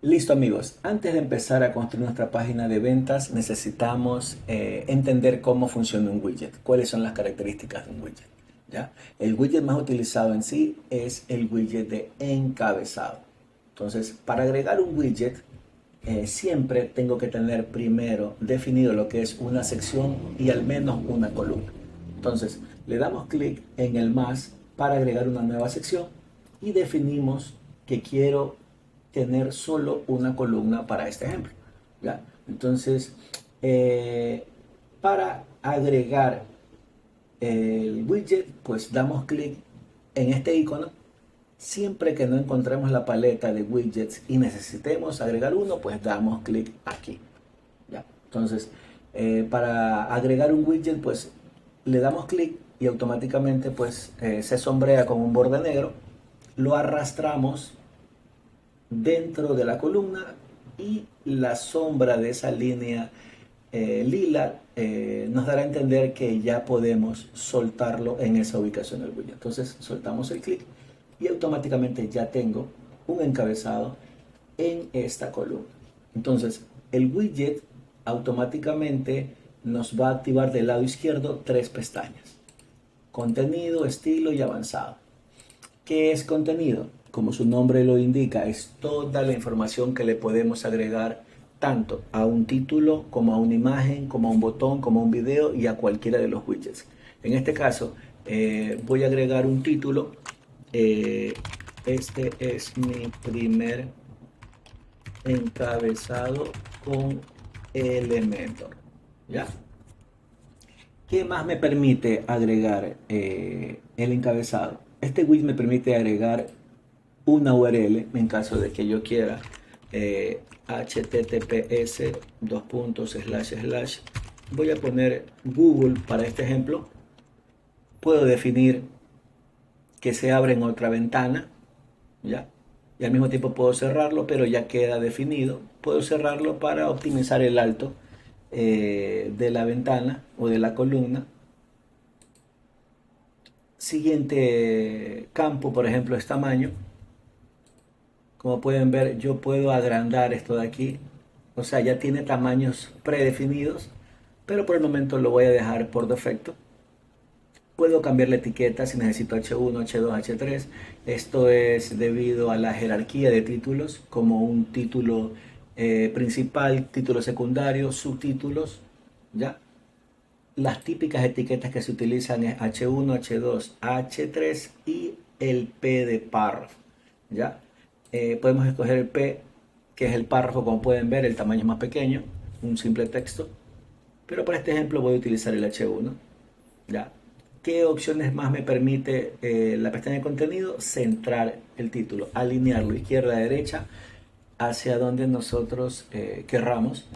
Listo amigos, antes de empezar a construir nuestra página de ventas necesitamos entender cómo funciona un widget, cuáles son las características de un widget. ¿Ya? El widget más utilizado en sí es el widget de encabezado. Entonces, para agregar un widget, siempre tengo que tener primero definido lo que es una sección y al menos una columna. Entonces, le damos clic en el más para agregar una nueva sección y definimos que quiero tener solo una columna para este ejemplo. ¿Ya? Entonces, eh, para agregar el widget, pues damos clic en este icono. Siempre que no encontremos la paleta de widgets y necesitemos agregar uno, pues damos clic aquí. ¿Ya? Entonces, para agregar un widget, pues le damos clic y automáticamente pues se sombrea con un borde negro. Lo arrastramos dentro de la columna y la sombra de esa línea lila nos dará a entender que ya podemos soltarlo en esa ubicación del widget. Entonces soltamos el clic y automáticamente ya tengo un encabezado en esta columna. Entonces el widget automáticamente nos va a activar del lado izquierdo tres pestañas: contenido, estilo y avanzado. ¿Qué es contenido? Como su nombre lo indica, es toda la información que le podemos agregar tanto a un título como a una imagen, como a un botón, como a un video y a cualquiera de los widgets. En este caso, voy a agregar un título. eh, este es mi primer encabezado con Elementor. ¿Ya? ¿Qué más me permite agregar el encabezado? Este widget me permite agregar una URL en caso de que yo quiera https dos puntos slash slash. Voy a poner Google para este ejemplo. Puedo definir que se abre en otra ventana, ¿ya? Y al mismo tiempo puedo cerrarlo, pero ya queda definido. Puedo cerrarlo para optimizar el alto de la ventana o de la columna. Siguiente campo, por ejemplo, es tamaño. Como pueden ver, yo puedo agrandar esto de aquí. O sea, ya tiene tamaños predefinidos, pero por el momento lo voy a dejar por defecto. Puedo cambiar la etiqueta si necesito H1, H2, H3. Esto es debido a la jerarquía de títulos, como un título principal, título secundario, subtítulos, ¿ya? Las típicas etiquetas que se utilizan es H1, H2, H3 y el P de párrafo, ¿ya? Podemos escoger el P, que es el párrafo. Como pueden ver, el tamaño es más pequeño, un simple texto, pero para este ejemplo voy a utilizar el H1, ¿ya? ¿Qué opciones más me permite la pestaña de contenido? Centrar el título, alinearlo izquierda a derecha hacia donde nosotros querramos.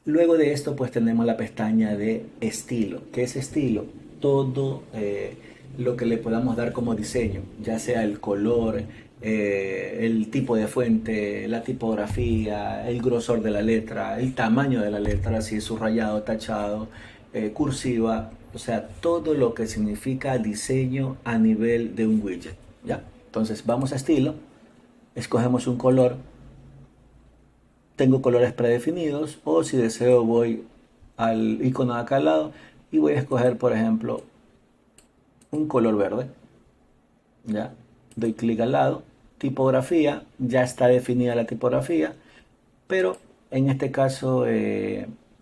Luego de esto, pues tenemos la pestaña de estilo. ¿Qué es estilo? Todo lo que le podamos dar como diseño, ya sea el color, el tipo de fuente, la tipografía, el grosor de la letra, el tamaño de la letra, si es subrayado, tachado, cursiva, o sea, todo lo que significa diseño a nivel de un widget, ¿ya? Entonces vamos a estilo, escogemos un color. Tengo colores predefinidos, o si deseo voy al icono de acá al lado y voy a escoger, por ejemplo, un color verde. Ya, doy clic al lado, tipografía, ya está definida la tipografía, pero en este caso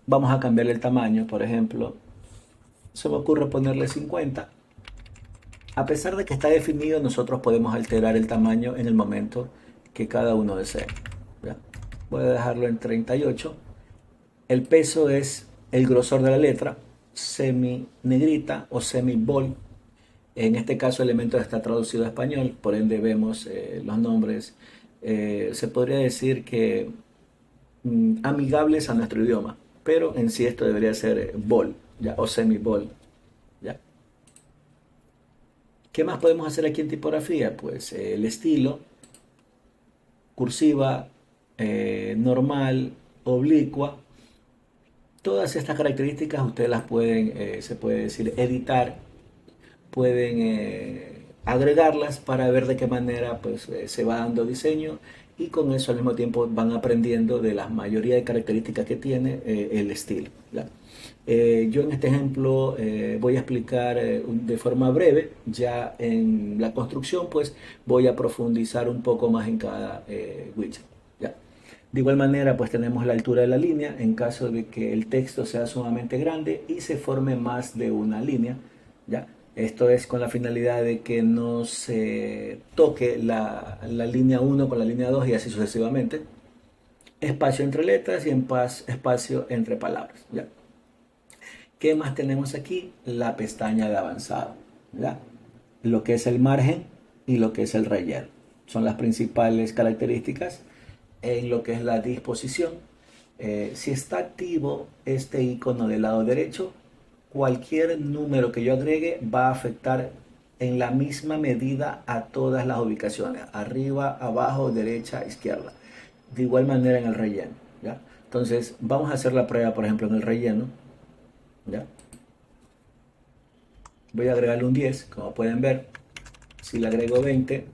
vamos a cambiar el tamaño. Por ejemplo, se me ocurre ponerle 50. A pesar de que está definido, nosotros podemos alterar el tamaño en el momento que cada uno desee. ¿Ya? Voy a dejarlo en 38. El peso es el grosor de la letra, semi negrita o semi bold. En este caso, Elementor está traducido a español, por ende vemos los nombres. Se podría decir que amigables a nuestro idioma, pero en sí esto debería ser bold, ¿ya? O semi bold, ¿ya? ¿Qué más podemos hacer aquí en tipografía? Pues el estilo, cursiva, normal, oblicua. Todas estas características ustedes las pueden, se puede decir, editar. Pueden agregarlas para ver de qué manera pues, se va dando diseño y con eso al mismo tiempo van aprendiendo de la mayoría de características que tiene el estilo. ¿Ya? Yo en este ejemplo voy a explicar de forma breve, ya en la construcción pues voy a profundizar un poco más en cada widget. ¿Ya? De igual manera pues tenemos la altura de la línea en caso de que el texto sea sumamente grande y se forme más de una línea. ¿Ya? Esto es con la finalidad de que no se toque la línea 1 con la línea 2 y así sucesivamente. Espacio entre letras y espacio entre palabras. ¿Ya? ¿Qué más tenemos aquí? La pestaña de avanzado. ¿Ya? Lo que es el margen y lo que es el relleno. Son las principales características en lo que es la disposición. Si está activo este icono del lado derecho, cualquier número que yo agregue va a afectar en la misma medida a todas las ubicaciones, arriba, abajo, derecha, izquierda. De igual manera en el relleno. ¿Ya? Entonces vamos a hacer la prueba, por ejemplo, en el relleno. ¿Ya? Voy a agregarle un 10, como pueden ver. Si le agrego 20,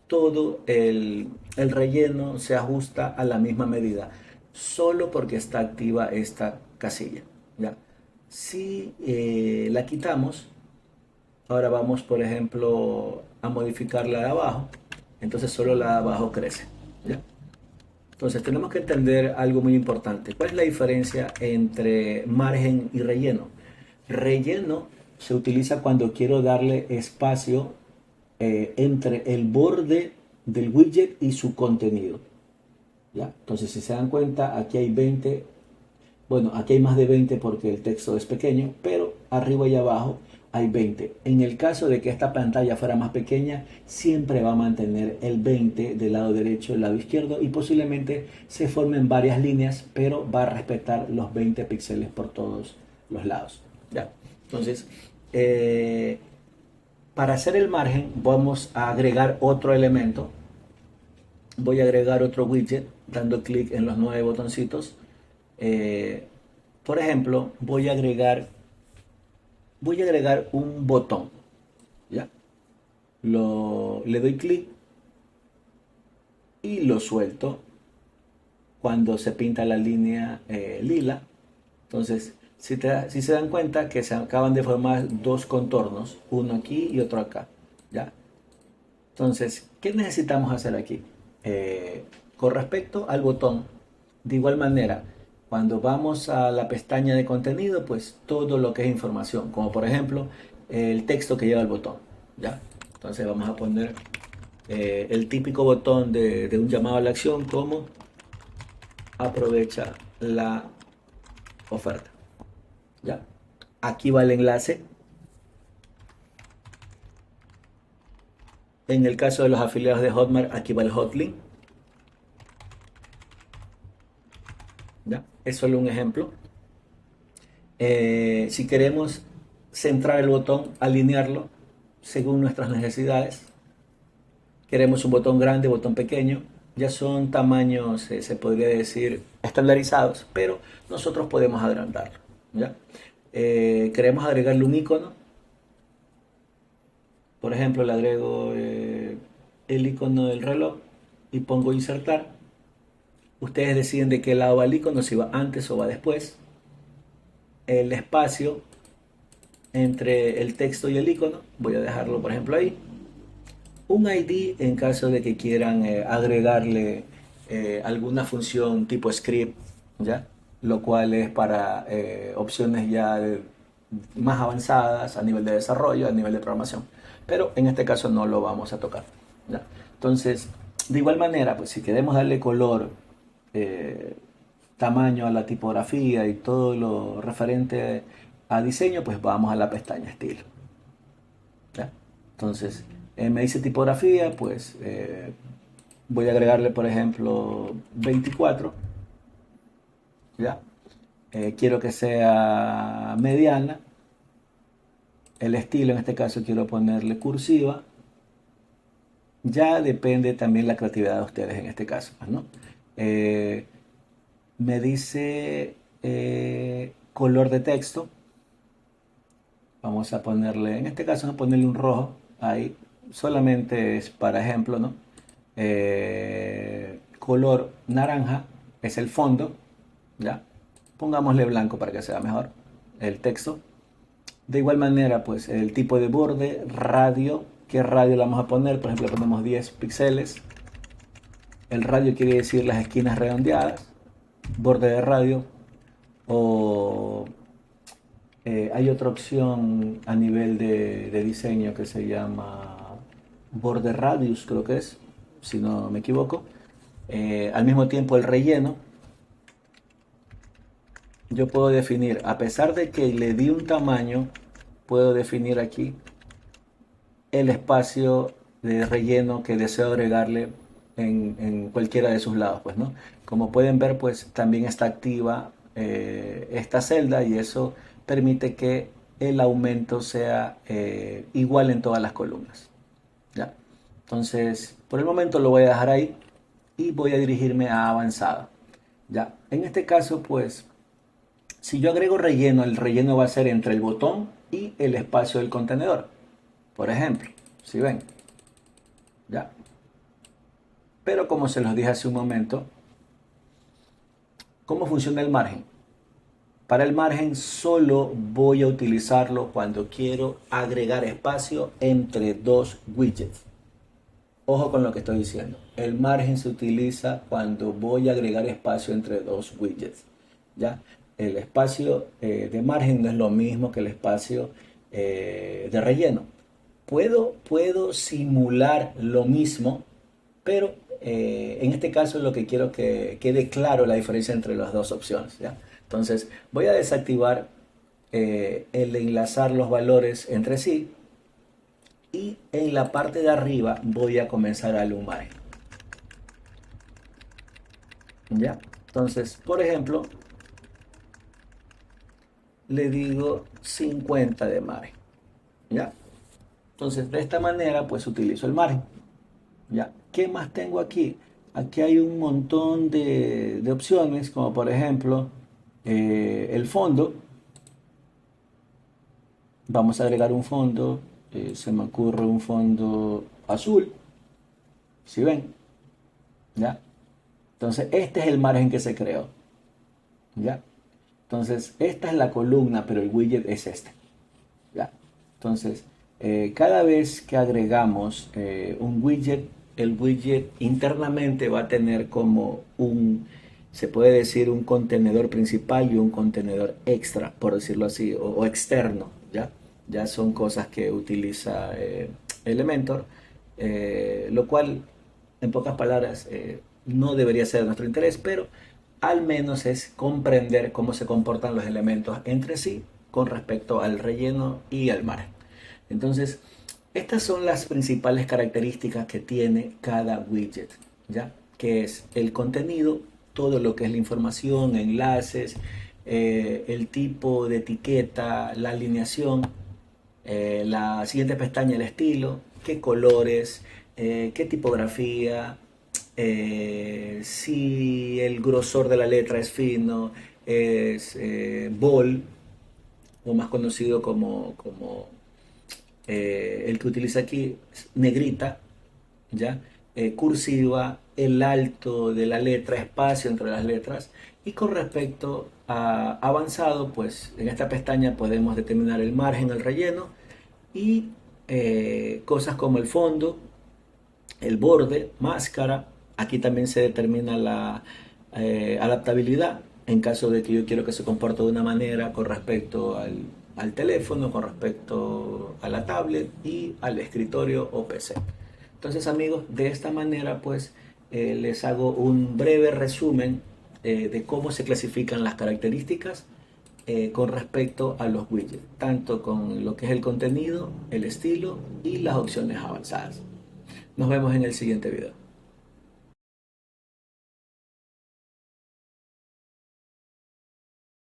todo el relleno se ajusta a la misma medida, solo porque está activa esta casilla. ¿Ya? Si la quitamos, ahora vamos, por ejemplo, a modificar la de abajo, entonces solo la de abajo crece. ¿Ya? Entonces tenemos que entender algo muy importante. ¿Cuál es la diferencia entre margen y relleno? Relleno se utiliza cuando quiero darle espacio entre el borde del widget y su contenido. ¿Ya? Entonces, si se dan cuenta, aquí hay 20, bueno, aquí hay más de 20 porque el texto es pequeño, pero arriba y abajo hay 20. En el caso de que esta pantalla fuera más pequeña, siempre va a mantener el 20 del lado derecho, del lado izquierdo y posiblemente se formen varias líneas, pero va a respetar los 20 píxeles por todos los lados. ¿Ya? Entonces, para hacer el margen vamos a agregar otro elemento. Voy a agregar otro widget dando clic en los 9 botoncitos. Por ejemplo, voy a agregar un botón. ¿Ya? Le doy clic y lo suelto cuando se pinta la línea lila. Entonces, si se dan cuenta que se acaban de formar dos contornos, uno aquí y otro acá. ¿Ya? Entonces, ¿qué necesitamos hacer aquí? Con respecto al botón, de igual manera, cuando vamos a la pestaña de contenido, pues todo lo que es información, como por ejemplo el texto que lleva el botón. ¿Ya? Entonces vamos a poner el típico botón de un llamado a la acción como aprovecha la oferta. ¿Ya? Aquí va el enlace. En el caso de los afiliados de Hotmart, aquí va el hotlink. ¿Ya? Es solo un ejemplo. Si queremos centrar el botón, alinearlo según nuestras necesidades, queremos un botón grande, botón pequeño, ya son tamaños, se podría decir, estandarizados, pero nosotros podemos agrandarlo. ¿Ya? Queremos agregarle un icono, por ejemplo, le agrego el icono del reloj y pongo insertar. Ustedes deciden de qué lado va el icono, si va antes o va después. El espacio entre el texto y el icono, voy a dejarlo por ejemplo ahí. Un ID en caso de que quieran agregarle alguna función tipo script, ¿ya? Lo cual es para opciones ya más avanzadas a nivel de desarrollo, a nivel de programación. Pero en este caso no lo vamos a tocar. ¿Ya? Entonces, de igual manera, pues si queremos darle color, eh, tamaño a la tipografía y todo lo referente a diseño, pues vamos a la pestaña estilo. ¿Ya? Entonces, me dice tipografía, pues voy a agregarle, por ejemplo, 24. ¿Ya? Quiero que sea mediana. El estilo, en este caso, quiero ponerle cursiva. Ya depende también la creatividad de ustedes en este caso, ¿no? Eh, Me dice color de texto. Vamos a ponerle, en este caso vamos a ponerle un rojo ahí, solamente es para ejemplo, ¿no? Color naranja es el fondo, ¿ya? Pongámosle blanco para que sea mejor el texto. De igual manera, pues el tipo de borde, radio, ¿qué radio le vamos a poner? Por ejemplo, le ponemos 10 píxeles. El radio quiere decir las esquinas redondeadas, borde de radio. O hay otra opción a nivel de diseño que se llama borde radius, creo que es, si no me equivoco. Al mismo tiempo el relleno, yo puedo definir, a pesar de que le di un tamaño, puedo definir aquí el espacio de relleno que deseo agregarle en cualquiera de sus lados, pues, ¿no? Como pueden ver, pues también está activa esta celda y eso permite que el aumento sea igual en todas las columnas, ¿ya? Entonces, por el momento lo voy a dejar ahí y voy a dirigirme a avanzada, ¿ya? En este caso, pues, si yo agrego relleno, el relleno va a ser entre el botón y el espacio del contenedor. Por ejemplo, si ven, ya. Pero como se los dije hace un momento, ¿cómo funciona el margen? Para el margen solo voy a utilizarlo cuando quiero agregar espacio entre dos widgets. Ojo con lo que estoy diciendo. El margen se utiliza cuando voy a agregar espacio entre dos widgets, ¿ya? El espacio de margen no es lo mismo que el espacio de relleno. Puedo simular lo mismo, pero en este caso lo que quiero que quede claro la diferencia entre las dos opciones, ¿ya? Entonces voy a desactivar el enlazar los valores entre sí y en la parte de arriba voy a comenzar a alumbrar, ¿ya? Entonces, por ejemplo, le digo 50 de margen, ¿ya? Entonces, de esta manera, pues utilizo el margen, ¿ya? ¿Qué más tengo aquí? Aquí hay un montón de opciones, como por ejemplo, el fondo. Vamos a agregar un fondo, se me ocurre un fondo azul, si ven, ¿ya? Entonces, este es el margen que se creó, ¿ya? Entonces, esta es la columna, pero el widget es este, ¿ya? Entonces, cada vez que agregamos un widget, el widget internamente va a tener como se puede decir, un contenedor principal y un contenedor extra, por decirlo así, o externo, ¿ya? Ya son cosas que utiliza Elementor, lo cual, en pocas palabras, no debería ser de nuestro interés, pero al menos es comprender cómo se comportan los elementos entre sí con respecto al relleno y al margen. Entonces, estas son las principales características que tiene cada widget, ¿ya? Que es el contenido, todo lo que es la información, enlaces, el tipo de etiqueta, la alineación, la siguiente pestaña, el estilo, qué colores, qué tipografía, si el grosor de la letra es fino, es bold, o más conocido como el que utiliza aquí, negrita, ¿ya? Cursiva, el alto de la letra, espacio entre las letras. Y con respecto a avanzado, pues en esta pestaña podemos determinar el margen, el relleno y cosas como el fondo, el borde, máscara. Aquí también se determina la adaptabilidad en caso de que yo quiero que se comporte de una manera con respecto al teléfono, con respecto a la tablet y al escritorio o PC. Entonces, amigos, de esta manera pues les hago un breve resumen de cómo se clasifican las características con respecto a los widgets, tanto con lo que es el contenido, el estilo y las opciones avanzadas. Nos vemos en el siguiente video.